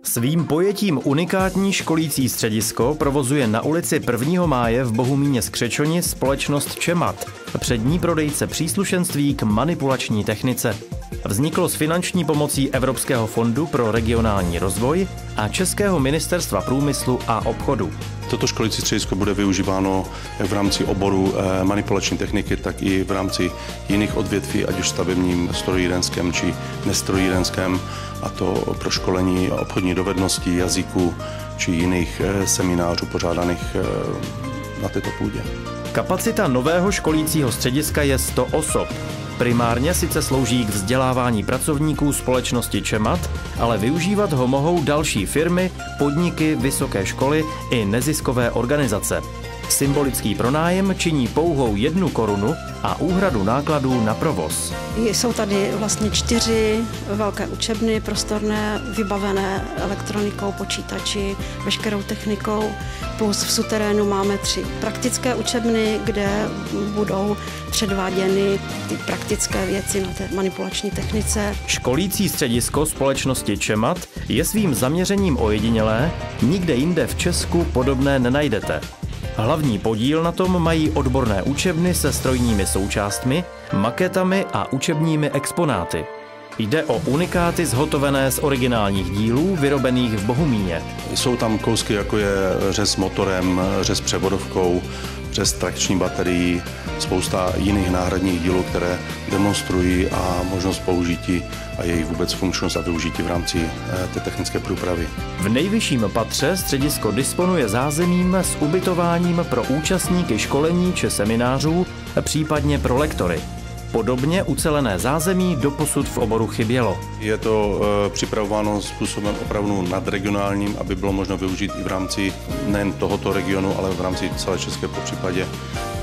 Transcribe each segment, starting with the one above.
Svým pojetím unikátní školící středisko provozuje na ulici 1. máje v Bohumíně Skřečoni společnost Čemat, přední prodejce příslušenství k manipulační technice. Vzniklo s finanční pomocí Evropského fondu pro regionální rozvoj a Českého ministerstva průmyslu a obchodu. Toto školící středisko bude využíváno jak v rámci oboru manipulační techniky, tak i v rámci jiných odvětví, ať už stavebním, strojírenském či nestrojírenském, a to pro školení obchodní dovedností, jazyků či jiných seminářů pořádaných na této půdě. Kapacita nového školícího střediska je 100 osob. Primárně sice slouží k vzdělávání pracovníků společnosti Čemat, ale využívat ho mohou další firmy, podniky, vysoké školy i neziskové organizace. Symbolický pronájem činí pouhou 1 korunu a úhradu nákladů na provoz. Jsou tady vlastně 4 velké učebny, prostorné, vybavené elektronikou, počítači, veškerou technikou, plus v suterénu máme 3 praktické učebny, kde budou předváděny ty praktické věci na té manipulační technice. Školící středisko společnosti Čemat je svým zaměřením ojedinělé, nikde jinde v Česku podobné nenajdete. Hlavní podíl na tom mají odborné učebny se strojními součástmi, maketami a učebními exponáty. Jde o unikáty zhotovené z originálních dílů vyrobených v Bohumíně. Jsou tam kousky, jako je řez motorem, řez převodovkou, řez trakční baterií, spousta jiných náhradních dílů, které demonstrují a možnost použití a jejich vůbec funkčnost a využití v rámci té technické průpravy. V nejvyšším patře středisko disponuje zázemím s ubytováním pro účastníky školení či seminářů, případně pro lektory. Podobně ucelené zázemí doposud v oboru chybělo. Je to připravováno způsobem opravdu nadregionálním, aby bylo možno využít i v rámci nejen tohoto regionu, ale v rámci celé České, popřípadě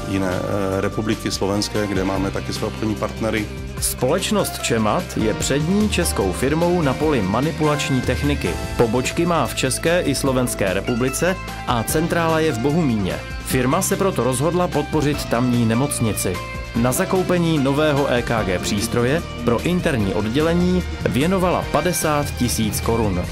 jiné republiky slovenské, kde máme taky své obchodní partnery. Společnost Čemat je přední českou firmou na poli manipulační techniky. Pobočky má v České i Slovenské republice a centrála je v Bohumíně. Firma se proto rozhodla podpořit tamní nemocnici. Na zakoupení nového EKG přístroje pro interní oddělení věnovala 50 000 korun.